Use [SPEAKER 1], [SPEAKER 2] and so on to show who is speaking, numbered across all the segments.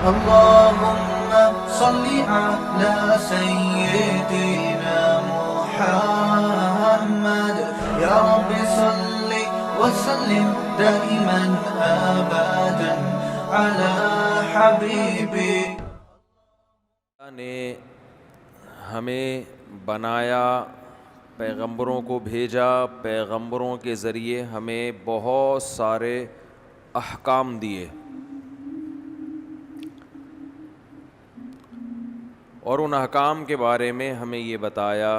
[SPEAKER 1] اللهم صل على سيدنا محمد يا رب صل وسلم دائما ابدا على حبيبي.
[SPEAKER 2] نے ہمیں بنایا، پیغمبروں کو بھیجا، پیغمبروں کے ذریعے ہمیں بہت سارے احکام دیے، اور ان احکام کے بارے میں ہمیں یہ بتایا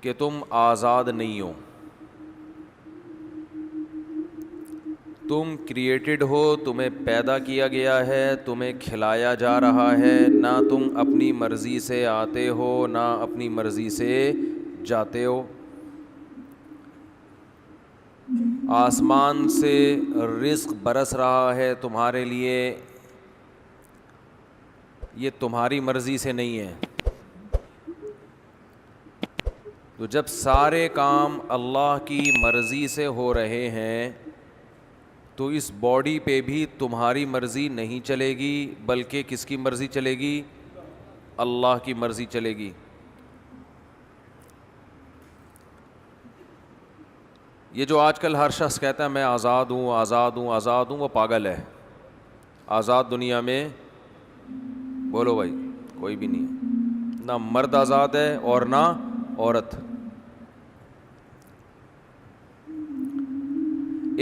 [SPEAKER 2] کہ تم آزاد نہیں ہو، تم کریٹڈ ہو، تمہیں پیدا کیا گیا ہے، تمہیں کھلایا جا رہا ہے، نہ تم اپنی مرضی سے آتے ہو نہ اپنی مرضی سے جاتے ہو. آسمان سے رزق برس رہا ہے تمہارے لیے، یہ تمہاری مرضی سے نہیں ہے. تو جب سارے کام اللہ کی مرضی سے ہو رہے ہیں تو اس باڈی پہ بھی تمہاری مرضی نہیں چلے گی، بلکہ کس کی مرضی چلے گی؟ اللہ کی مرضی چلے گی. یہ جو آج کل ہر شخص کہتا ہے میں آزاد ہوں آزاد ہوں آزاد ہوں، وہ پاگل ہے. آزاد دنیا میں بولو بھائی کوئی بھی نہیں ہے، نہ مرد آزاد ہے اور نہ عورت.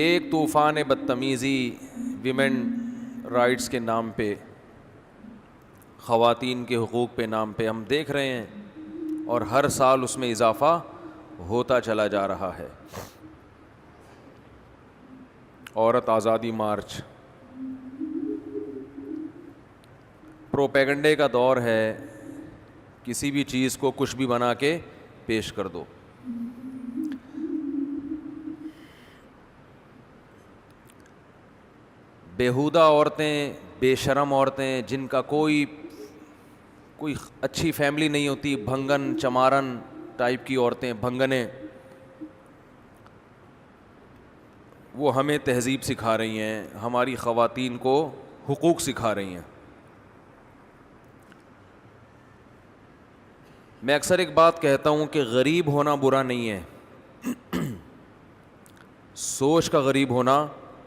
[SPEAKER 2] ایک طوفان بدتمیزی ویمن رائٹس کے نام پہ، خواتین کے حقوق پہ نام پہ ہم دیکھ رہے ہیں، اور ہر سال اس میں اضافہ ہوتا چلا جا رہا ہے. عورت آزادی مارچ پروپیگنڈے کا دور ہے، کسی بھی چیز کو کچھ بھی بنا کے پیش کر دو. بیہودہ عورتیں، بے شرم عورتیں، جن کا کوئی اچھی فیملی نہیں ہوتی، بھنگن چمارن ٹائپ کی عورتیں، بھنگنیں، وہ ہمیں تہذیب سکھا رہی ہیں، ہماری خواتین کو حقوق سکھا رہی ہیں. میں اکثر ایک بات کہتا ہوں کہ غریب ہونا برا نہیں ہے، سوچ کا غریب ہونا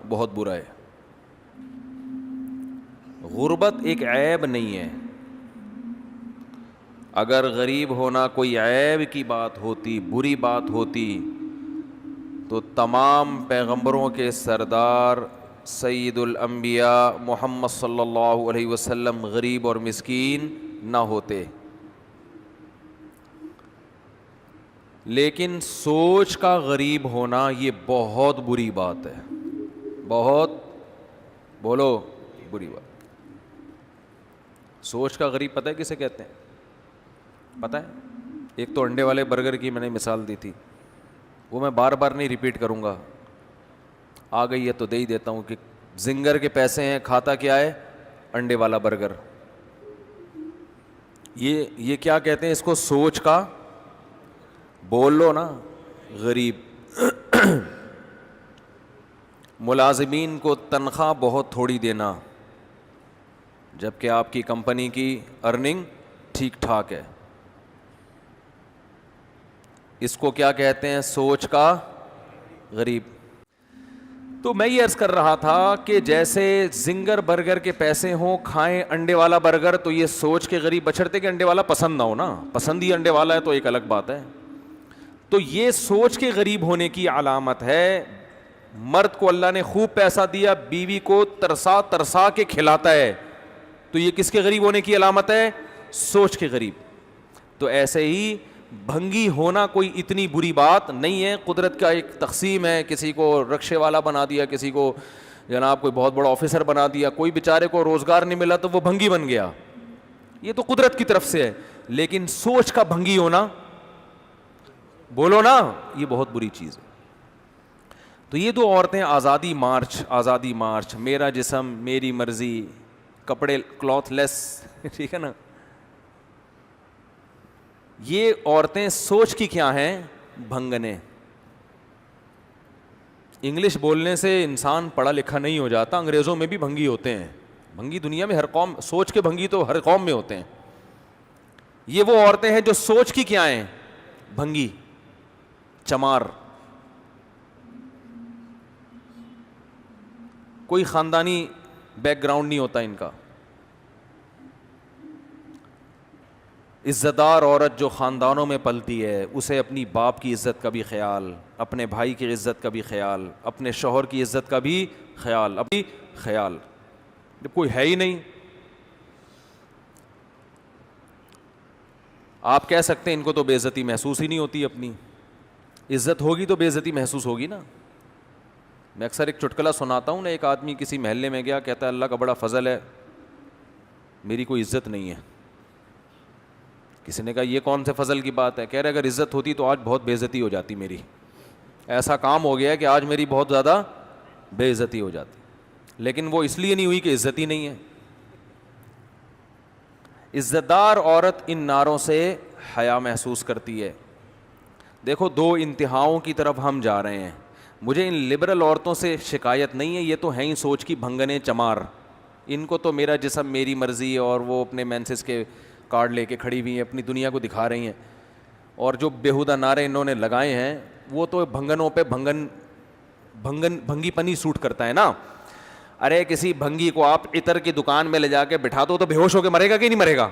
[SPEAKER 2] بہت برا ہے. غربت ایک عیب نہیں ہے. اگر غریب ہونا کوئی عیب کی بات ہوتی، بری بات ہوتی، تو تمام پیغمبروں کے سردار سید الانبیاء محمد صلی اللہ علیہ وسلم غریب اور مسکین نہ ہوتے. لیکن سوچ کا غریب ہونا یہ بہت بری بات ہے، بہت بولو بری بات. سوچ کا غریب پتہ ہے کسے کہتے ہیں؟ پتہ ہے؟ ایک تو انڈے والے برگر کی میں نے مثال دی تھی، وہ میں بار بار نہیں ریپیٹ کروں گا، آ گئی ہے تو دے ہی دیتا ہوں کہ زنگر کے پیسے ہیں، کھاتا کیا ہے؟ انڈے والا برگر. یہ کیا کہتے ہیں اس کو؟ سوچ کا، بول لو نا، غریب. ملازمین کو تنخواہ بہت تھوڑی دینا جبکہ آپ کی کمپنی کی ارننگ ٹھیک ٹھاک ہے، اس کو کیا کہتے ہیں؟ سوچ کا غریب. تو میں یہ عرض کر رہا تھا کہ جیسے زنگر برگر کے پیسے ہوں، کھائیں انڈے والا برگر، تو یہ سوچ کے غریب، بچڑتے کہ انڈے والا پسند نہ ہو نا، پسند ہی انڈے والا ہے تو ایک الگ بات ہے. تو یہ سوچ کے غریب ہونے کی علامت ہے. مرد کو اللہ نے خوب پیسہ دیا، بیوی کو ترسا ترسا کے کھلاتا ہے، تو یہ کس کے غریب ہونے کی علامت ہے؟ سوچ کے غریب. تو ایسے ہی بھنگی ہونا کوئی اتنی بری بات نہیں ہے. قدرت کا ایک تقسیم ہے، کسی کو رکشے والا بنا دیا، کسی کو جناب کوئی بہت بڑا آفیسر بنا دیا، کوئی بیچارے کو روزگار نہیں ملا تو وہ بھنگی بن گیا. یہ تو قدرت کی طرف سے ہے. لیکن سوچ کا بھنگی ہونا، بولو نا، یہ بہت بری چیز ہے. تو یہ دو عورتیں آزادی مارچ، آزادی مارچ، میرا جسم میری مرضی، کپڑے کلاتھ لیس، ٹھیک ہے نا. یہ عورتیں سوچ کی کیا ہیں؟ بھنگنے. انگلش بولنے سے انسان پڑھا لکھا نہیں ہو جاتا، انگریزوں میں بھی بھنگی ہوتے ہیں. بھنگی دنیا میں ہر قوم, سوچ کے بھنگی تو ہر قوم میں ہوتے ہیں. یہ وہ عورتیں ہیں جو سوچ کی کیا ہیں, بھنگی, چمار. کوئی خاندانی بیک گراؤنڈ نہیں ہوتا ان کا. عزت دار عورت جو خاندانوں میں پلتی ہے اسے اپنی باپ کی عزت کا بھی خیال, اپنے بھائی کی عزت کا بھی خیال, اپنے شوہر کی عزت کا بھی خیال, اپنی خیال. جب کوئی ہے ہی نہیں, آپ کہہ سکتے ہیں ان کو تو بے عزتی محسوس ہی نہیں ہوتی, اپنی عزت ہوگی تو بے عزتی محسوس ہوگی نا. میں اکثر ایک چٹکلا سناتا ہوں نا, ایک آدمی کسی محلے میں گیا, کہتا ہے اللہ کا بڑا فضل ہے میری کوئی عزت نہیں ہے. کسی نے کہا یہ کون سے فضل کی بات ہے؟ کہہ رہے اگر عزت ہوتی تو آج بہت بے عزتی ہو جاتی میری, ایسا کام ہو گیا ہے کہ آج میری بہت زیادہ بے عزتی ہو جاتی. لیکن وہ اس لیے نہیں ہوئی کہ عزت ہی نہیں ہے. عزت دار عورت ان نعروں سے حیا محسوس کرتی ہے. دیکھو دو انتہاؤں کی طرف ہم جا رہے ہیں. مجھے ان لبرل عورتوں سے شکایت نہیں ہے, یہ تو ہیں ہی سوچ کی بھنگنے چمار. ان کو تو میرا جسم میری مرضی, اور وہ اپنے مینسز کے کارڈ لے کے کھڑی ہوئی ہیں, اپنی دنیا کو دکھا رہی ہیں. اور جو بیہودہ نعرے انہوں نے لگائے ہیں وہ تو بھنگنوں پہ بھنگی پنی سوٹ کرتا ہے نا. ارے کسی بھنگی کو آپ عطر کی دکان میں لے جا کے بٹھا دو تو بے ہوش ہو کے مرے گا کہ نہیں مرے گا؟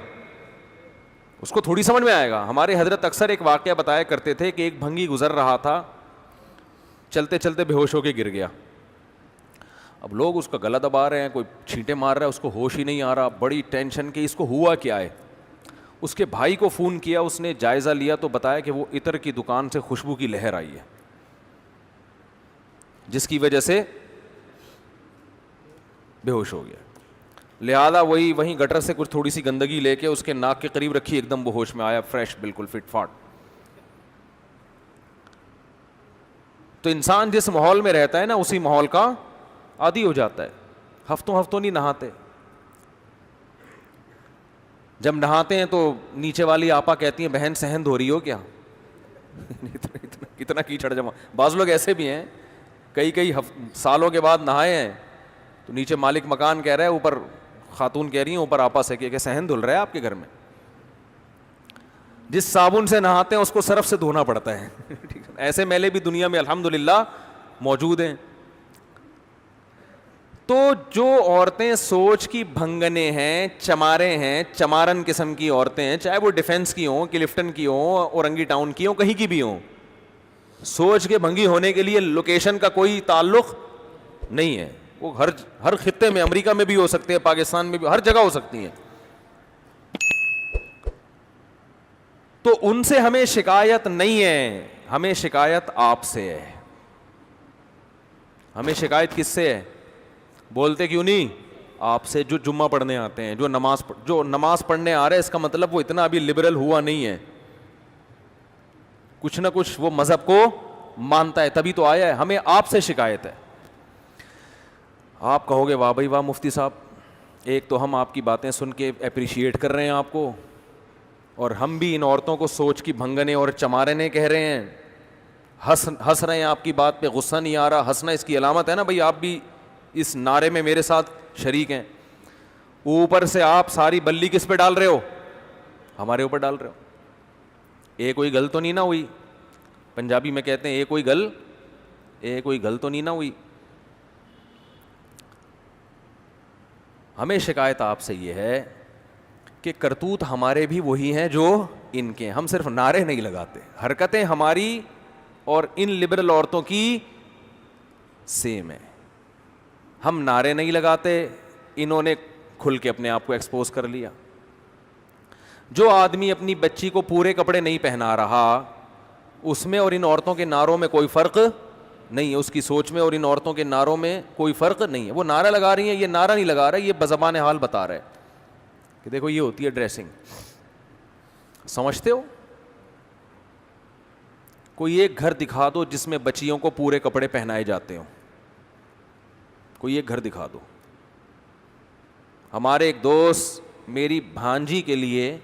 [SPEAKER 2] اس کو تھوڑی سمجھ میں آئے گا. ہمارے حضرت اکثر ایک واقعہ بتایا کرتے تھے کہ ایک بھنگی گزر رہا تھا, چلتے چلتے بے ہوش ہو کے گر گیا. اب لوگ اس کا گلا دبا رہے ہیں, کوئی چھینٹے مار رہا ہے, اس کو ہوش ہی نہیں آ رہا. بڑی ٹینشن کہ اس کو ہوا کیا ہے. اس کے بھائی کو فون کیا, اس نے جائزہ لیا تو بتایا کہ وہ عطر کی دکان سے خوشبو کی لہر آئی ہے جس کی وجہ سے بے ہوش ہو گیا. لہذا وہیں گٹر سے کچھ تھوڑی سی گندگی لے کے اس کے ناک کے قریب رکھی, ایک دم وہ ہوش میں آیا, فریش, بالکل فٹ فاٹ. تو انسان جس ماحول میں رہتا ہے نا اسی ماحول کا عادی ہو جاتا ہے. ہفتوں نہیں نہاتے, جب نہاتے ہیں تو نیچے والی آپا کہتی ہیں بہن سہند ہو رہی ہو کیا؟ کتنا کیچڑ جمع. بعض لوگ ایسے بھی ہیں کئی سالوں کے بعد نہائے ہیں تو نیچے مالک مکان کہہ رہا ہے, اوپر خاتون کہہ رہی ہیں اوپر آپا سے کہ سہن دھل رہا ہے آپ کے گھر میں. جس صابن سے نہاتے ہیں اس کو سرف سے دھونا پڑتا ہے. ایسے میلے بھی دنیا میں الحمدللہ موجود ہیں. تو جو عورتیں سوچ کی بھنگنے ہیں, چمارے ہیں, چمارن قسم کی عورتیں ہیں, چاہے وہ ڈیفنس کی ہوں, کلفٹن کی ہوں, اورنگی ٹاؤن کی ہوں, کہیں کی بھی ہوں, سوچ کے بھنگی ہونے کے لیے لوکیشن کا کوئی تعلق نہیں ہے. وہ ہر خطے میں, امریکہ میں بھی ہو سکتے ہیں, پاکستان میں بھی, ہر جگہ ہو سکتی ہیں. تو ان سے ہمیں شکایت نہیں ہے, ہمیں شکایت آپ سے ہے. ہمیں شکایت کس سے ہے؟ بولتے کیوں نہیں؟ آپ سے, جو جمعہ پڑھنے آتے ہیں, جو نماز پڑھنے آ رہے ہیں, اس کا مطلب وہ اتنا ابھی لبرل ہوا نہیں ہے, کچھ نہ کچھ وہ مذہب کو مانتا ہے, تبھی تو آیا ہے. ہمیں آپ سے شکایت ہے. آپ کہو گے واہ بھائی واہ مفتی صاحب, ایک تو ہم آپ کی باتیں سن کے اپریشیٹ کر رہے ہیں آپ کو, اور ہم بھی ان عورتوں کو سوچ کی بھنگنے اور چمارنے کہہ رہے ہیں, ہنس رہے ہیں آپ کی بات پہ, غصہ نہیں آ رہا. ہنسنا اس کی علامت ہے نا بھائی, آپ بھی اس نعرے میں میرے ساتھ شریک ہیں. اوپر سے آپ ساری بلی کس پہ ڈال رہے ہو؟ ہمارے اوپر ڈال رہے ہو. کوئی گل تو نہیں نہ ہوئی؟ پنجابی میں کہتے ہیں کوئی گل تو نہیں نہ ہوئی. ہمیں شکایت آپ سے یہ ہے کہ کرتوت ہمارے بھی وہی ہیں جو ان کے. ہم صرف نعرے نہیں لگاتے, حرکتیں ہماری اور ان لبرل عورتوں کی سیم ہے. ہم نعرے نہیں لگاتے, انہوں نے کھل کے اپنے آپ کو ایکسپوز کر لیا. جو آدمی اپنی بچی کو پورے کپڑے نہیں پہنا رہا, اس میں اور ان عورتوں کے نعروں میں کوئی فرق نہیں ہے. اس کی سوچ میں اور ان عورتوں کے نعروں میں کوئی فرق نہیں ہے. وہ نعرہ لگا رہی ہیں, یہ نعرہ نہیں لگا رہا, یہ بزبان حال بتا رہا ہے کہ دیکھو یہ ہوتی ہے ڈریسنگ. سمجھتے ہو؟ کوئی ایک گھر دکھا دو جس میں بچیوں کو پورے کپڑے پہنائے جاتے ہوں, کوئی ایک گھر دکھا دو. ہمارے ایک دوست میری بھانجی کے لیے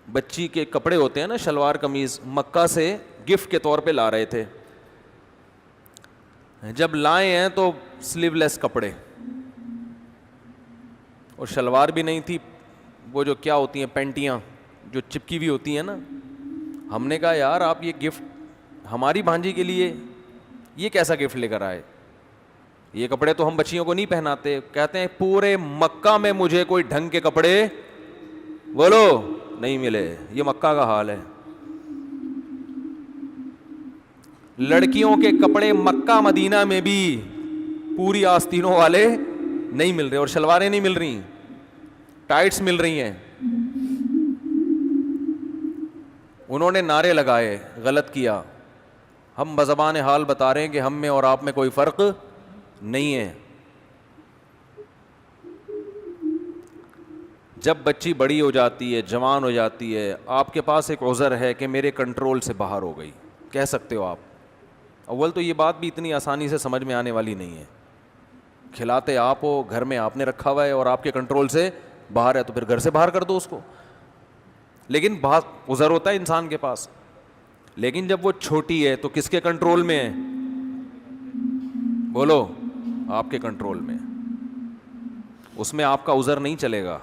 [SPEAKER 2] بچی کے کپڑے ہوتے ہیں نا, شلوار قمیض, مکہ سے گفٹ کے طور پہ لا رہے تھے. جب لائے ہیں تو سلیو لیس کپڑے, اور شلوار بھی نہیں تھی، وہ جو کیا ہوتی ہیں پینٹیاں جو چپکی ہوئی ہوتی ہیں نا. ہم نے کہا یار آپ یہ گفٹ ہماری بھانجی کے لیے یہ کیسا گفٹ لے کر آئے، یہ کپڑے تو ہم بچیوں کو نہیں پہناتے. کہتے ہیں پورے مکہ میں مجھے کوئی ڈھنگ کے کپڑے بولو نہیں ملے. یہ مکہ کا حال ہے. لڑکیوں کے کپڑے مکہ مدینہ میں بھی پوری آستینوں والے نہیں مل رہے، اور شلواریں نہیں مل رہی، ٹائٹس مل رہی ہیں. انہوں نے نعرے لگائے، غلط کیا. ہم بزبان حال بتا رہے ہیں کہ ہم میں اور آپ میں کوئی فرق نہیں ہے. جب بچی بڑی ہو جاتی ہے، جوان ہو جاتی ہے، آپ کے پاس ایک عذر ہے کہ میرے کنٹرول سے باہر ہو گئی، کہہ سکتے ہو آپ. اول تو یہ بات بھی اتنی آسانی سے سمجھ میں آنے والی نہیں ہے. کھلاتے آپ ہو، گھر میں آپ نے رکھا ہوا ہے اور آپ کے کنٹرول سے باہر ہے، تو پھر گھر سے باہر کر دو اس کو. لیکن بہت عذر ہوتا ہے انسان کے پاس. لیکن جب وہ چھوٹی ہے تو کس کے کنٹرول میں ہے؟ بولو آپ کے کنٹرول میں. اس میں آپ کا عذر نہیں چلے گا.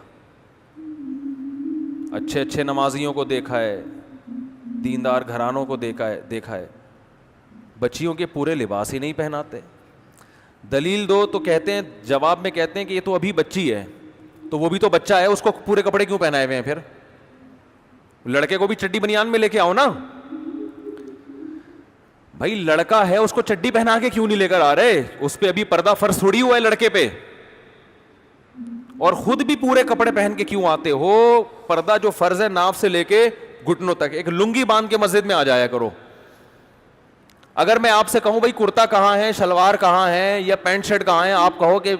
[SPEAKER 2] اچھے اچھے نمازیوں کو دیکھا ہے، دیندار گھرانوں کو دیکھا ہے، بچیوں کے پورے لباس ہی نہیں پہناتے. دلیل دو تو کہتے ہیں، جواب میں کہتے ہیں کہ یہ تو ابھی بچی ہے، تو وہ بھی تو بچہ ہے، اس کو پورے کپڑے کیوں پہنائے ہوئے ہیں؟ پھر لڑکے کو بھی چڈی بنیان میں لے کے آؤ نا بھائی. لڑکا ہے، اس کو چڈی پہنا کے کیوں نہیں لے کر آ رہے؟ اس پہ ابھی پردہ فرض تھوڑی ہوا ہے لڑکے پہ. اور خود بھی پورے کپڑے پہن کے کیوں آتے ہو؟ پردہ جو فرض ہے ناف سے لے کے گھٹنوں تک، ایک لنگی باندھ کے مسجد میں آ جایا کرو. اگر میں آپ سے کہوں بھائی کرتا کہاں ہے، شلوار کہاں ہے، یا پینٹ شرٹ کہاں ہے، آپ کہو کہ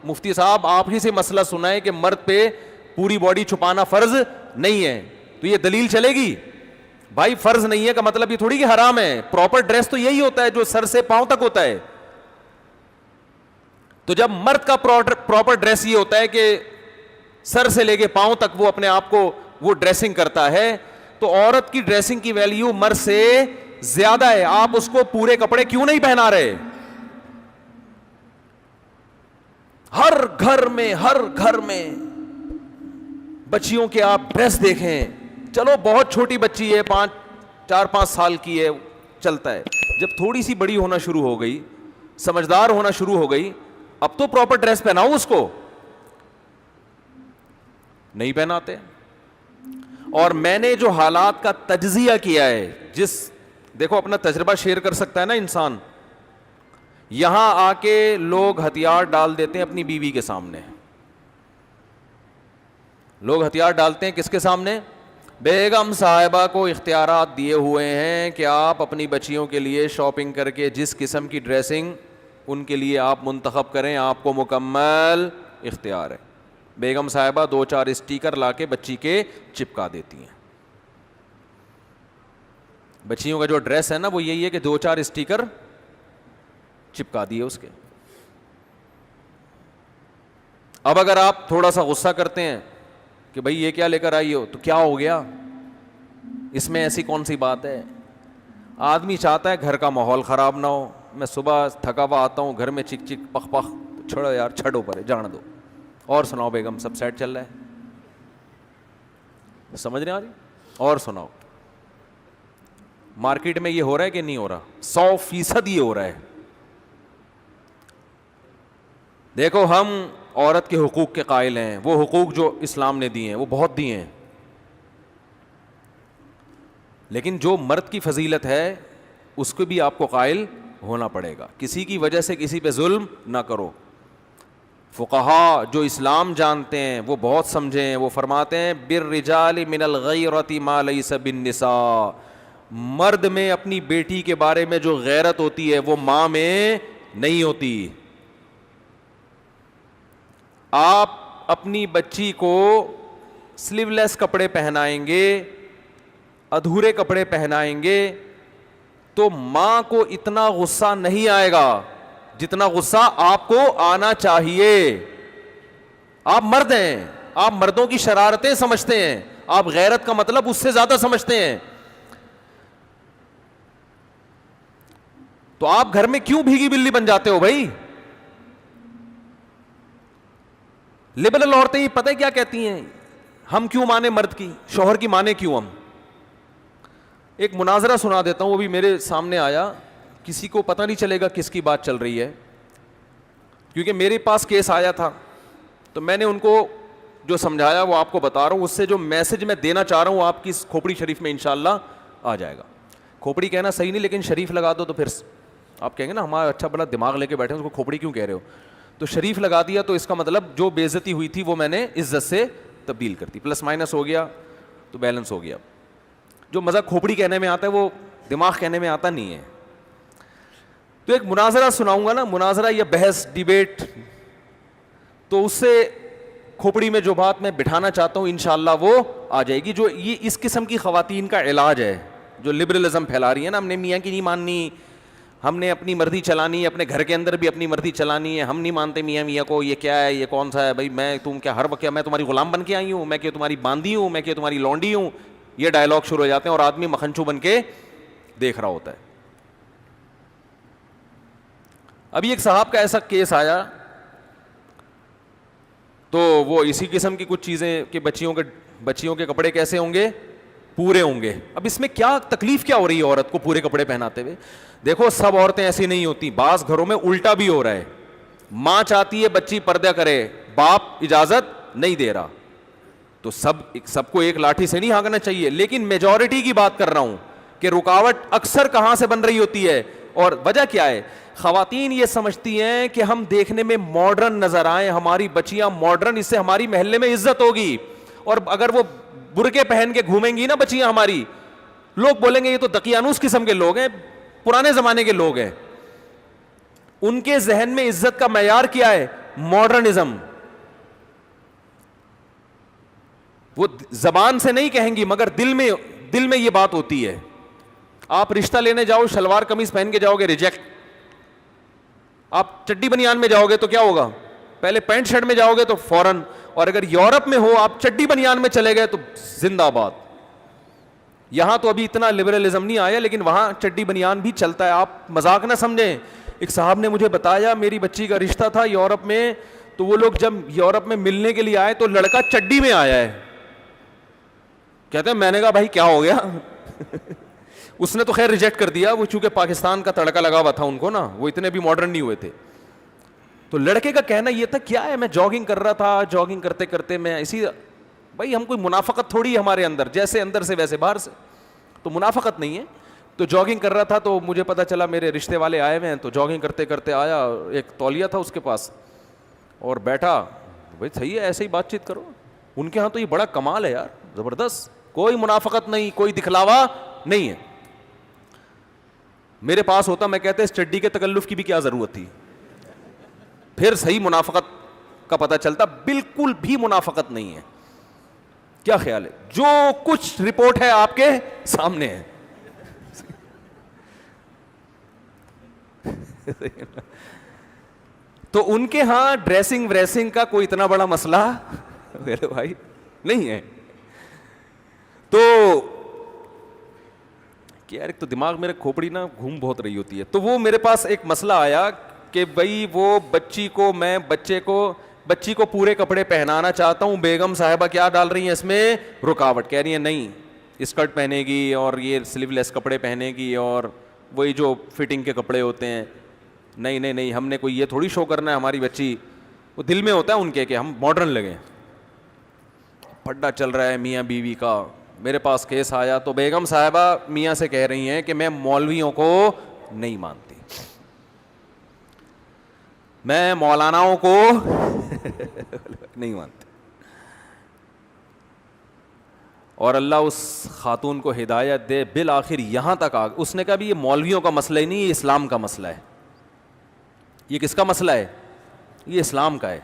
[SPEAKER 2] مفتی صاحب آپ ہی سے مسئلہ سنا ہے کہ مرد پہ پوری باڈی چھپانا فرض نہیں ہے، تو یہ دلیل چلے گی؟ بھائی فرض نہیں ہے کا مطلب یہ تھوڑی کہ حرام ہے. پراپر ڈریس تو یہی ہوتا ہے جو سر سے پاؤں تک ہوتا ہے. تو جب مرد کا پراپر ڈریس یہ ہوتا ہے کہ سر سے لے کے پاؤں تک وہ اپنے آپ کو وہ ڈریسنگ کرتا ہے، تو عورت کی ڈریسنگ کی ویلیو مرد سے زیادہ ہے. آپ اس کو پورے کپڑے کیوں نہیں پہنا رہے؟ ہر گھر میں بچیوں کے آپ ڈریس دیکھیں. چلو بہت چھوٹی بچی ہے، 4-5 سال کی ہے، چلتا ہے. جب تھوڑی سی بڑی ہونا شروع ہو گئی، سمجھدار ہونا شروع ہو گئی، اب تو پراپر ڈریس پہناؤ اس کو. نہیں پہناتے. اور میں نے جو حالات کا تجزیہ کیا ہے، دیکھو اپنا تجربہ شیئر کر سکتا ہے نا انسان. یہاں آ کے لوگ ہتھیار ڈال دیتے ہیں اپنی بیوی کے سامنے. لوگ ہتھیار ڈالتے ہیں کس کے سامنے؟ بیگم صاحبہ کو اختیارات دیے ہوئے ہیں کہ آپ اپنی بچیوں کے لیے شاپنگ کر کے جس قسم کی ڈریسنگ ان کے لیے آپ منتخب کریں، آپ کو مکمل اختیار ہے. بیگم صاحبہ 2-4 اسٹیکر لا کے بچی کے چپکا دیتی ہیں. بچیوں کا جو ڈریس ہے نا وہ یہی ہے کہ 2-4 اسٹیکر چپکا دیے اس کے. اب اگر آپ تھوڑا سا غصہ کرتے ہیں کہ بھائی یہ کیا لے کر آئی ہو، تو کیا ہو گیا؟ اس میں ایسی کون سی بات ہے؟ آدمی چاہتا ہے گھر کا ماحول خراب نہ ہو. میں صبح تھکا ہوا آتا ہوں، گھر میں چک چک پخ پخ، چھوڑو یار، چھڑو پرے، جان دو. اور سناؤ بیگم، سب سیٹ چل رہا ہے؟ سمجھ رہے ہیں؟ اور سناؤ. مارکیٹ میں یہ ہو رہا ہے کہ نہیں ہو رہا؟ 100% یہ ہو رہا ہے. دیکھو ہم عورت کے حقوق کے قائل ہیں. وہ حقوق جو اسلام نے دیے ہیں وہ بہت دیے ہیں، لیکن جو مرد کی فضیلت ہے اس کو بھی آپ کو قائل ہونا پڑے گا. کسی کی وجہ سے کسی پہ ظلم نہ کرو. فقہا جو اسلام جانتے ہیں وہ بہت سمجھے ہیں. وہ فرماتے ہیں بالرجال من الغیرۃ ما لیس بالنساء. مرد میں اپنی بیٹی کے بارے میں جو غیرت ہوتی ہے وہ ماں میں نہیں ہوتی. آپ اپنی بچی کو سلیو لیس کپڑے پہنائیں گے، ادھورے کپڑے پہنائیں گے، تو ماں کو اتنا غصہ نہیں آئے گا جتنا غصہ آپ کو آنا چاہیے. آپ مرد ہیں، آپ مردوں کی شرارتیں سمجھتے ہیں، آپ غیرت کا مطلب اس سے زیادہ سمجھتے ہیں. تو آپ گھر میں کیوں بھیگی بلی بن جاتے ہو بھائی؟ لبرل عورتیں ہی پتہ ہے کیا کہتی ہیں, ہم کیوں مانے مرد کی, شوہر کی مانے کیوں ہم. ایک مناظرہ سنا دیتا ہوں, وہ بھی میرے سامنے آیا, کسی کو پتہ نہیں چلے گا کس کی بات چل رہی ہے, کیونکہ میرے پاس کیس آیا تھا تو میں نے ان کو جو سمجھایا وہ آپ کو بتا رہا ہوں. اس سے جو میسج میں دینا چاہ رہا ہوں آپ کی اس کھوپڑی شریف میں انشاءاللہ آ جائے گا. کھوپڑی کہنا صحیح نہیں, لیکن شریف لگا دو تو پھر آپ کہیں گے نا ہمارا اچھا بڑا دماغ لے کے بیٹھے ہیں, اس کو کھوپڑی کیوں کہہ رہے ہو. تو شریف لگا دیا تو اس کا مطلب جو بے عزتی ہوئی تھی وہ میں نے عزت سے تبدیل کر دی, پلس مائنس ہو گیا تو بیلنس ہو گیا. جو مزہ کھوپڑی کہنے میں آتا ہے وہ دماغ کہنے میں آتا نہیں ہے. تو ایک مناظرہ سناؤں گا نا, مناظرہ یا بحث ڈیبیٹ, تو اس سے کھوپڑی میں جو بات میں بٹھانا چاہتا ہوں انشاءاللہ وہ آ جائے گی. جو یہ اس قسم کی خواتین کا علاج ہے جو لبرلزم پھیلا رہی ہے نا, ہم نے میاں کی نہیں ماننی, ہم نے اپنی مرضی چلانی ہے, اپنے گھر کے اندر بھی اپنی مرضی چلانی ہے, ہم نہیں مانتے میاں کو, یہ کیا ہے, یہ کون سا ہے بھائی, میں تم کیا ہر وقت میں تمہاری غلام بن کے آئی ہوں, میں کہ تمہاری باندھی ہوں, میں کہ تمہاری لونڈی ہوں. یہ ڈائلاگ شروع ہو جاتے ہیں اور آدمی مکھنچو بن کے دیکھ رہا ہوتا ہے. ابھی ایک صاحب کا ایسا کیس آیا تو وہ اسی قسم کی کچھ چیزیں کہ بچیوں کے کپڑے کیسے ہوں گے, پورے ہوں گے. اب اس میں کیا تکلیف کیا ہو رہی ہے عورت کو پورے کپڑے پہناتے ہوئے. دیکھو سب عورتیں ایسی نہیں ہوتی, بعض گھروں میں الٹا بھی ہو رہا ہے, ماں چاہتی ہے بچی پردہ کرے, باپ اجازت نہیں دے رہا, تو سب کو ایک لاٹھی سے نہیں ہانکنا چاہیے. لیکن میجورٹی کی بات کر رہا ہوں کہ رکاوٹ اکثر کہاں سے بن رہی ہوتی ہے اور وجہ کیا ہے. خواتین یہ سمجھتی ہیں کہ ہم دیکھنے میں ماڈرن نظر آئیں, ہماری بچیاں ماڈرن, اس سے ہماری محلے میں عزت ہوگی. اور اگر وہ برقعے پہن کے گھومیں گی نا بچیاں ہماری, لوگ بولیں گے یہ تو دقیانوس قسم کے لوگ ہیں, پرانے زمانے کے لوگ ہیں. ان کے ذہن میں عزت کا معیار کیا ہے, ماڈرنزم. وہ زبان سے نہیں کہیں گی مگر دل میں یہ بات ہوتی ہے. آپ رشتہ لینے جاؤ شلوار قمیض پہن کے جاؤ گے, ریجیکٹ. آپ چڈی بنیان میں جاؤ گے تو کیا ہوگا, پہلے پینٹ شرٹ میں جاؤ گے تو فوراً. اور اگر یورپ میں ہو آپ چڈی بنیان میں چلے گئے تو زندہ باد. یہاں تو ابھی اتنا لبرلزم نہیں آیا لیکن وہاں چڈی بنیان بھی چلتا ہے, آپ مذاق نہ سمجھیں. ایک صاحب نے مجھے بتایا میری بچی کا رشتہ تھا یورپ میں, تو وہ لوگ جب یورپ میں ملنے کے لیے آئے تو لڑکا چڈی میں آیا ہے. کہتے ہیں, میں نے کہا بھائی کیا ہو گیا. اس نے تو خیر ریجیکٹ کر دیا, وہ چونکہ پاکستان کا تڑکا لگا ہوا تھا ان کو نا, وہ اتنے بھی ماڈرن نہیں ہوئے تھے. تو لڑکے کا کہنا یہ تھا کیا ہے, میں جاگنگ کر رہا تھا, جاگنگ کرتے کرتے میں اسی, بھائی ہم کوئی منافقت تھوڑی ہے ہمارے اندر, جیسے اندر سے ویسے باہر سے, تو منافقت نہیں ہے. تو جاگنگ کر رہا تھا تو مجھے پتا چلا میرے رشتے والے آئے ہوئے ہیں, تو جاگنگ کرتے کرتے آیا, ایک تولیہ تھا اس کے پاس اور بیٹھا. بھائی صحیح ہے, ایسے ہی بات چیت کرو. ان کے ہاں تو یہ بڑا کمال ہے یار, زبردست, کوئی منافقت نہیں, کوئی دکھلاوا نہیں ہے. میرے پاس ہوتا میں کہتے اس چڈی کے تکلف کی بھی کیا ضرورت تھی, پھر صحیح منافقت کا پتہ چلتا. بالکل بھی منافقت نہیں ہے. کیا خیال ہے, جو کچھ رپورٹ ہے آپ کے سامنے ہے. تو ان کے ہاں ڈریسنگ وریسنگ کا کوئی اتنا بڑا مسئلہ میرے بھائی نہیں ہے. تو یار ایک تو دماغ میرے کھوپڑی نا گھوم بہت رہی ہوتی ہے. تو وہ میرے پاس ایک مسئلہ آیا کہ بھائی وہ بچی کو پورے کپڑے پہنانا چاہتا ہوں, بیگم صاحبہ کیا ڈال رہی ہیں اس میں, رکاوٹ. کہہ رہی ہیں نہیں اسکرٹ پہنے گی اور یہ سلیو لیس کپڑے پہنے گی اور وہی جو فٹنگ کے کپڑے ہوتے ہیں. نہیں ہم نے کوئی یہ تھوڑی شو کرنا ہے, ہماری بچی, وہ دل میں ہوتا ہے ان کے کہ ہم ماڈرن لگیں. پھڈا چل رہا ہے میاں بیوی کا. میرے پاس کیس آیا تو بیگم صاحبہ میاں سے کہہ رہی ہیں کہ میں مولویوں کو نہیں مانتی, میں مولاناؤں کو نہیں مانتی. اور اللہ اس خاتون کو ہدایت دے, بالآخر یہاں تک آ, اس نے کہا بھی یہ مولویوں کا مسئلہ ہی نہیں, یہ اسلام کا مسئلہ ہے. یہ کس کا مسئلہ ہے, یہ اسلام کا ہے.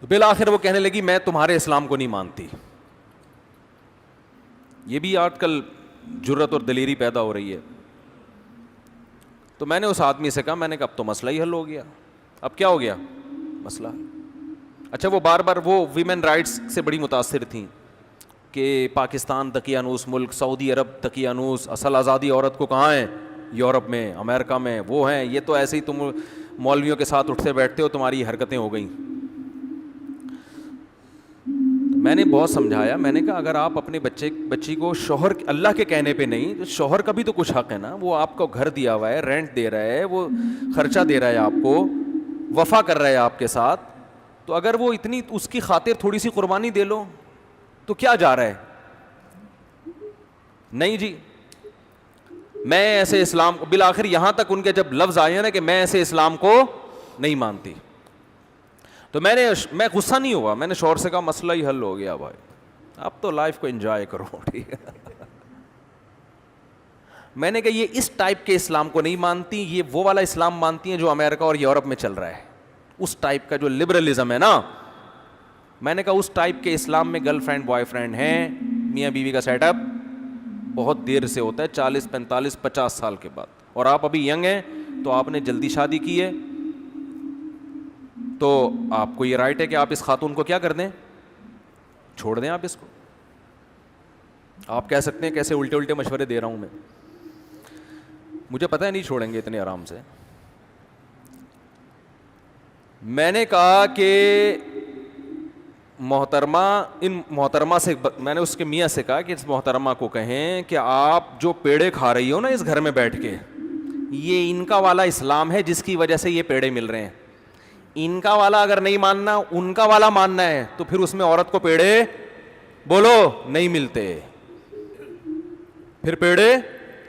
[SPEAKER 2] بالآخر وہ کہنے لگی میں تمہارے اسلام کو نہیں مانتی. یہ بھی آج کل جرت اور دلیری پیدا ہو رہی ہے. تو میں نے اس آدمی سے کہا, میں نے کہا اب تو مسئلہ ہی حل ہو گیا. اب کیا ہو گیا مسئلہ؟ اچھا وہ بار بار وہ ویمن رائٹس سے بڑی متاثر تھیں کہ پاکستان دقیانوس ملک, سعودی عرب دقیانوس, اصل آزادی عورت کو کہاں ہے, یورپ میں, امریکہ میں وہ ہیں, یہ تو ایسے ہی تم مولویوں کے ساتھ اٹھتے بیٹھتے ہو, تمہاری حرکتیں ہو گئیں. میں نے بہت سمجھایا, میں نے کہا اگر آپ اپنے بچی کو شوہر اللہ کے کہنے پہ نہیں, تو شوہر کا بھی تو کچھ حق ہے نا, وہ آپ کو گھر دیا ہوا ہے, رینٹ دے رہا ہے, وہ خرچہ دے رہا ہے آپ کو, وفا کر رہا ہے آپ کے ساتھ, تو اگر وہ اتنی اس کی خاطر تھوڑی سی قربانی دے لو تو کیا جا رہا ہے. نہیں جی میں ایسے اسلام, بالآخر یہاں تک ان کے جب لفظ آئے ہیں نا کہ میں ایسے اسلام کو نہیں مانتی, تو میں غصہ نہیں ہوا, میں نے شوہر سے کہا مسئلہ ہی حل ہو گیا بھائی, اب تو لائف کو انجوائے کرو. ٹھیک ہے, میں نے کہا یہ اس ٹائپ کے اسلام کو نہیں مانتی, یہ وہ والا اسلام مانتی ہیں جو امریکہ اور یورپ میں چل رہا ہے, اس ٹائپ کا جو لبرلزم ہے نا. میں نے کہا اس ٹائپ کے اسلام میں گرل فرینڈ بوائے فرینڈ ہیں, میاں بیوی کا سیٹ اپ بہت دیر سے ہوتا ہے, 40 45 50 سال کے بعد, اور آپ ابھی ینگ ہیں تو آپ نے جلدی شادی کی ہے, تو آپ کو یہ رائٹ ہے کہ آپ اس خاتون کو کیا کر دیں, چھوڑ دیں آپ اس کو. آپ کہہ سکتے ہیں کیسے الٹے الٹے مشورے دے رہا ہوں مجھے پتہ ہے نہیں چھوڑیں گے اتنے آرام سے. میں نے کہا کہ محترمہ سے میں نے اس کے میاں سے کہا کہ اس محترمہ کو کہیں کہ آپ جو پیڑے کھا رہی ہو نا اس گھر میں بیٹھ کے, یہ ان کا والا اسلام ہے جس کی وجہ سے یہ پیڑے مل رہے ہیں. ان کا والا اگر نہیں ماننا, ان کا والا ماننا ہے, تو پھر اس میں عورت کو پیڑے بولو نہیں ملتے, پھر پیڑے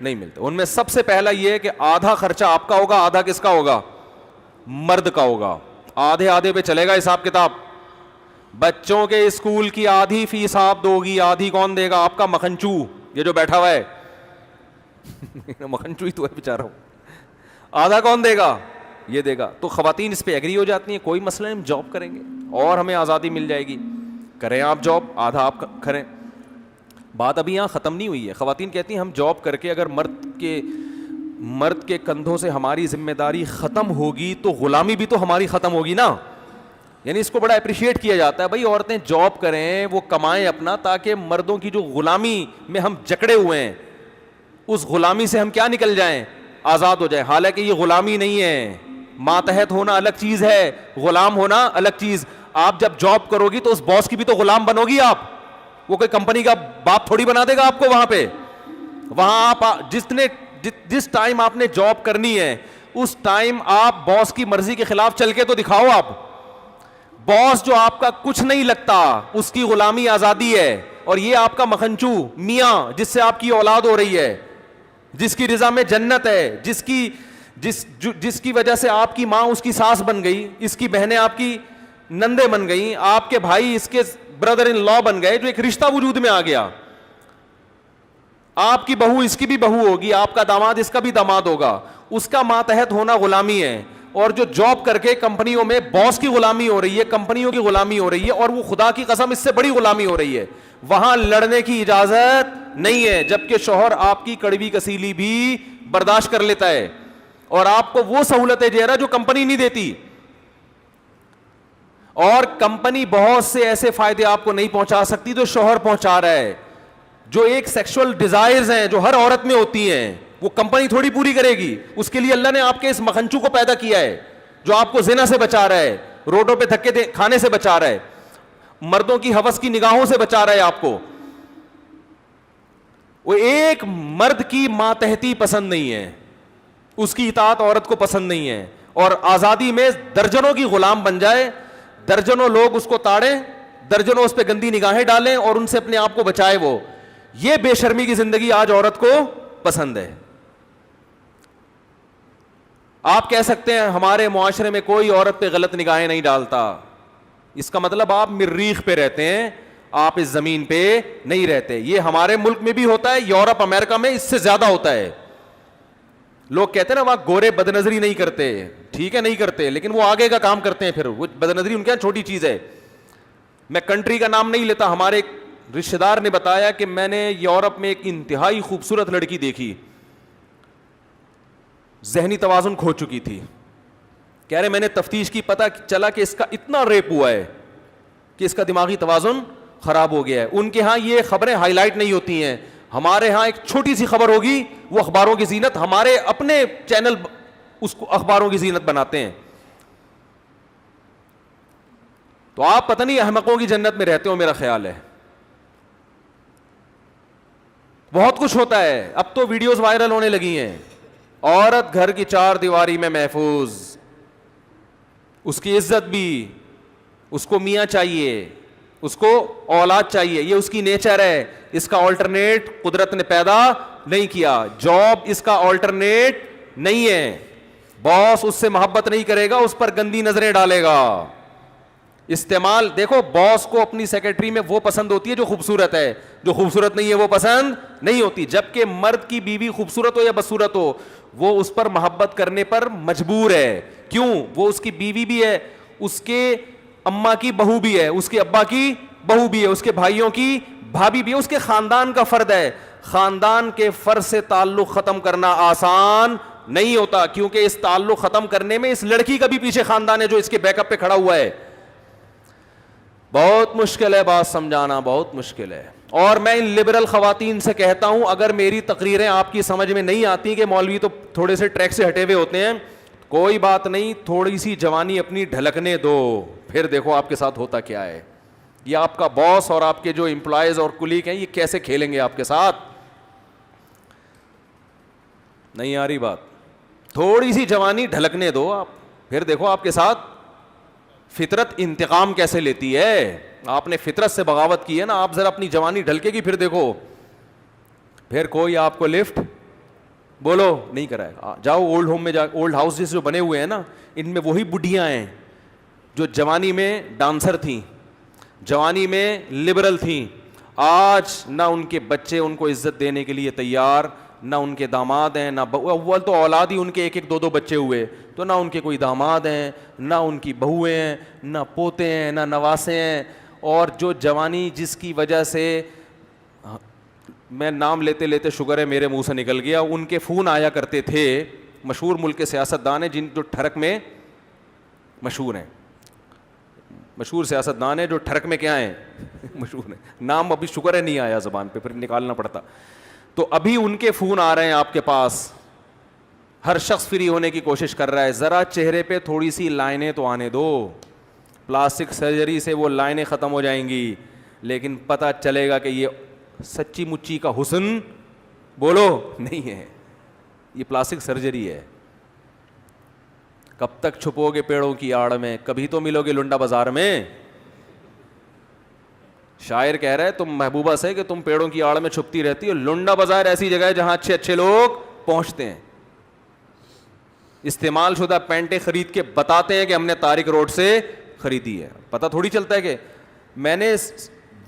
[SPEAKER 2] نہیں ملتے. ان میں سب سے پہلا یہ ہے کہ آدھا خرچہ آپ کا ہوگا, آدھا کس کا ہوگا, مرد کا ہوگا. آدھے آدھے پہ چلے گا حساب کتاب. بچوں کے اسکول کی آدھی فیس آپ دو گی, آدھی کون دے گا, آپ کا مکھنچو یہ جو بیٹھا ہوا ہے مکھنچو ہی تو ہے بیچارہ, آدھا کون دے گا, یہ دے گا. تو خواتین اس پہ ایگری ہو جاتی ہیں, کوئی مسئلہ نہیں, ہم جاب کریں گے اور ہمیں آزادی مل جائے گی, کریں آپ جاب, آدھا آپ کریں. بات ابھی یہاں ختم نہیں ہوئی ہے. خواتین کہتی ہیں ہم جاب کر کے اگر مرد کے کندھوں سے ہماری ذمہ داری ختم ہوگی تو غلامی بھی تو ہماری ختم ہوگی نا. یعنی اس کو بڑا اپریشیٹ کیا جاتا ہے, بھائی عورتیں جاب کریں, وہ کمائیں اپنا, تاکہ مردوں کی جو غلامی میں ہم جکڑے ہوئے ہیں اس غلامی سے ہم کیا نکل جائیں, آزاد ہو جائیں. حالانکہ یہ غلامی نہیں ہے, ماتحت ہونا الگ چیز ہے, غلام ہونا الگ چیز. آپ جب جاب کرو گی تو اس باس کی بھی تو غلام بنو گی آپ, وہ کوئی کمپنی کا باپ تھوڑی بنا دے گا آپ کو. وہاں پہ وہاں آپ جس ٹائم آپ نے جاب کرنی ہے اس ٹائم آپ باس کی مرضی کے خلاف چل کے تو دکھاؤ. آپ باس جو آپ کا کچھ نہیں لگتا اس کی غلامی آزادی ہے, اور یہ آپ کا مکھنچو میاں جس سے آپ کی اولاد ہو رہی ہے, جس کی رضا میں جنت ہے, جس کی وجہ سے آپ کی ماں اس کی ساس بن گئی, اس کی بہنیں آپ کی نندے بن گئی, آپ کے بھائی اس کے بردر ان لا بن گئے, جو ایک رشتہ وجود میں آ گیا. آپ کی بہو اس کی بھی بہو ہوگی, آپ کا داماد اس کا بھی داماد ہوگا. اس کا ماتحت ہونا غلامی ہے. اور جو جاب کر کے کمپنیوں میں باس کی غلامی ہو رہی ہے, کمپنیوں کی غلامی ہو رہی ہے, اور وہ خدا کی قسم اس سے بڑی غلامی ہو رہی ہے, وہاں لڑنے کی اجازت نہیں ہے. جبکہ شوہر آپ کی کڑوی کسیلی بھی برداشت کر لیتا ہے اور آپ کو وہ سہولتیں دے رہا ہے جو کمپنی نہیں دیتی. اور کمپنی بہت سے ایسے فائدے آپ کو نہیں پہنچا سکتی جو شوہر پہنچا رہا ہے. جو ایک سیکشل ڈیزائرز ہیں جو ہر عورت میں ہوتی ہیں, وہ کمپنی تھوڑی پوری کرے گی. اس کے لیے اللہ نے آپ کے اس مکھنچو کو پیدا کیا ہے جو آپ کو زنا سے بچا رہا ہے, روڈوں پہ دھکے کھانے سے بچا رہا ہے, مردوں کی ہوس کی نگاہوں سے بچا رہا ہے آپ کو. وہ ایک مرد کی ماتحتی پسند نہیں ہے, اس کی اطاعت عورت کو پسند نہیں ہے, اور آزادی میں درجنوں کی غلام بن جائے, درجنوں لوگ اس کو تاڑیں, درجنوں اس پہ گندی نگاہیں ڈالیں اور ان سے اپنے آپ کو بچائے. وہ یہ بے شرمی کی زندگی آج عورت کو پسند ہے. آپ کہہ سکتے ہیں ہمارے معاشرے میں کوئی عورت پہ غلط نگاہیں نہیں ڈالتا, اس کا مطلب آپ مریخ پہ رہتے ہیں, آپ اس زمین پہ نہیں رہتے. یہ ہمارے ملک میں بھی ہوتا ہے, یورپ امریکہ میں اس سے زیادہ ہوتا ہے. لوگ کہتے ہیں نا وہاں گورے بد نظری نہیں کرتے, ٹھیک ہے نہیں کرتے, لیکن وہ آگے کا کام کرتے ہیں. پھر وہ بد نظری ان کے یہاں چھوٹی چیز ہے. میں کنٹری کا نام نہیں لیتا, ہمارے ایک رشتے دار نے بتایا کہ میں نے یورپ میں ایک انتہائی خوبصورت لڑکی دیکھی, ذہنی توازن کھو چکی تھی. کہہ رہے میں نے تفتیش کی, پتہ چلا کہ اس کا اتنا ریپ ہوا ہے کہ اس کا دماغی توازن خراب ہو گیا ہے. ان کے ہاں یہ خبریں ہائی لائٹ نہیں ہوتی ہیں, ہمارے ہاں ایک چھوٹی سی خبر ہوگی وہ اخباروں کی زینت, ہمارے اپنے چینل اس کو اخباروں کی زینت بناتے ہیں. تو آپ پتہ نہیں احمقوں کی جنت میں رہتے ہو, میرا خیال ہے. بہت کچھ ہوتا ہے. اب تو ویڈیوز وائرل ہونے لگی ہیں, عورت گھر کی چار دیواری میں محفوظ, اس کی عزت بھی, اس کو میاں چاہیے, اس کو اولاد چاہیے, یہ اس کی نیچر ہے, اس کا آلٹرنیٹ قدرت نے پیدا نہیں کیا. جاب اس کا آلٹرنیٹ نہیں ہے. باس اس سے محبت نہیں کرے گا, اس پر گندی نظریں ڈالے گا. استعمال دیکھو, باس کو اپنی سیکرٹری میں وہ پسند ہوتی ہے جو خوبصورت ہے, جو خوبصورت نہیں ہے وہ پسند نہیں ہوتی. جبکہ مرد کی بیوی خوبصورت ہو یا بدصورت ہو, وہ اس پر محبت کرنے پر مجبور ہے. کیوں؟ وہ اس کی بیوی بھی ہے, اس کے اماں کی بہو بھی ہے, اس کے ابا کی بہو بھی ہے, اس کے بھائیوں کی بھابھی بھی ہے, اس کے خاندان کا فرد ہے. خاندان کے فرد سے تعلق ختم کرنا آسان نہیں ہوتا, کیونکہ اس تعلق ختم کرنے میں اس لڑکی کا بھی پیچھے خاندان ہے جو اس کے بیک اپ پہ کھڑا ہوا ہے. بہت مشکل ہے بات سمجھانا, بہت مشکل ہے. اور میں ان لبرل خواتین سے کہتا ہوں, اگر میری تقریریں آپ کی سمجھ میں نہیں آتی کہ مولوی تو تھوڑے سے ٹریک سے ہٹے ہوئے ہوتے ہیں, کوئی بات نہیں, تھوڑی سی جوانی اپنی ڈھلکنے دو, پھر دیکھو آپ کے ساتھ ہوتا کیا ہے. یہ آپ کا باس اور آپ کے جو امپلائیز اور کلیگ ہیں, یہ کیسے کھیلیں گے آپ کے ساتھ. نہیں آ رہی بات؟ تھوڑی سی جوانی ڈھلکنے دو آپ, پھر دیکھو آپ کے ساتھ فطرت انتقام کیسے لیتی ہے. آپ نے فطرت سے بغاوت کی ہے نا, آپ ذرا اپنی جوانی ڈھلکے گی, پھر دیکھو, پھر کوئی آپ کو لفٹ بولو نہیں کرائے گا. جاؤ اولڈ ہوم میں, جا, اولڈ ہاؤسز جو بنے ہوئے ہیں نا, ان میں وہی بڈھیاں ہیں جو جوانی میں ڈانسر تھیں, جوانی میں لبرل تھیں. آج نہ ان کے بچے ان کو عزت دینے کے لیے تیار, نہ ان کے داماد ہیں, نہ اول تو اولاد ہی ان کے ایک ایک دو دو بچے ہوئے, تو نہ ان کے کوئی داماد ہیں, نہ ان کی بہویں ہیں, نہ پوتے ہیں, نہ نواسے ہیں. اور جو جوانی جس کی وجہ سے, میں نام لیتے لیتے شکر ہے میرے منہ سے نکل گیا, ان کے فون آیا کرتے تھے, مشہور ملک کے سیاستدان ہیں جن جو ٹھڑک میں مشہور ہیں, مشہور سیاستدان ہیں جو ٹھڑک میں کیا ہیں مشہور ہیں. نام ابھی شکر ہے نہیں آیا زبان پہ, پھر نکالنا پڑتا. تو ابھی ان کے فون آ رہے ہیں آپ کے پاس, ہر شخص فری ہونے کی کوشش کر رہا ہے. ذرا چہرے پہ تھوڑی سی لائنیں تو آنے دو, پلاسٹک سرجری سے وہ لائنیں ختم ہو جائیں گی, لیکن پتہ چلے گا کہ یہ سچی مچی کا حسن بولو نہیں ہے, یہ پلاسٹک سرجری ہے. کب تک چھپو گے پیڑوں کی آڑ میں, کبھی تو ملو گے لنڈا بازار میں. شاعر کہہ رہا ہے تم محبوبہ سے کہ تم پیڑوں کی آڑ میں چھپتی رہتی ہو, لنڈا بازار ایسی جگہ ہے جہاں اچھے اچھے لوگ پہنچتے ہیں. استعمال شدہ پینٹیں خرید کے بتاتے ہیں کہ ہم نے طارق روڈ سے خریدی ہے. پتہ تھوڑی چلتا ہے کہ میں نے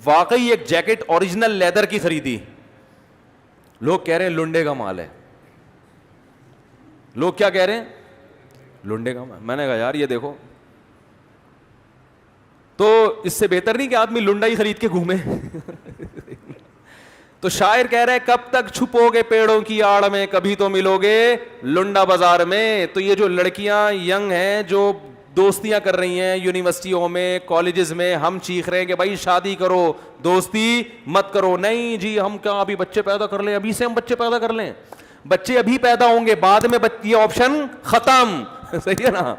[SPEAKER 2] واقعی ایک جیکٹ اوریجنل لیدر کی خریدی, لوگ کہہ رہے ہیں لنڈے کا مال ہے. لوگ کیا کہہ رہے ہیں؟ لنڈے کا مال. میں نے کہا یار یہ دیکھو, تو اس سے بہتر نہیں کہ آدمی لنڈا ہی خرید کے گھومے. تو شاعر کہہ رہے کب تک چھپو گے پیڑوں کی آڑ میں, کبھی تو ملو گے لنڈا بازار میں. تو یہ جو لڑکیاں ینگ ہیں جو دوستیاں کر رہی ہیں یونیورسٹیوں میں, کالجز میں, ہم چیخ رہے ہیں کہ بھائی شادی کرو, دوستی مت کرو. نہیں جی, ہم کیا ابھی بچے پیدا کر لیں, ابھی سے ہم بچے پیدا کر لیں. بچے ابھی پیدا ہوں گے, بعد میں یہ آپشن ختم. صحیح ہے نا,